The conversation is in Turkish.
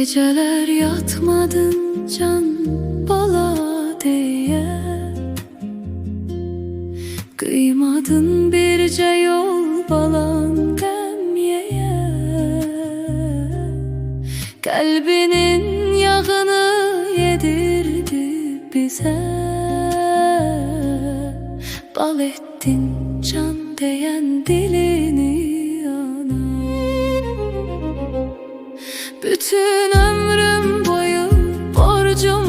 Geceler yatmadın can bala diye, kıymadın birce yol balan demyeye. Kalbinin yağını yedirdi bize, bal ettin can diyen dilini yana. Bütün ömrüm boyu borcum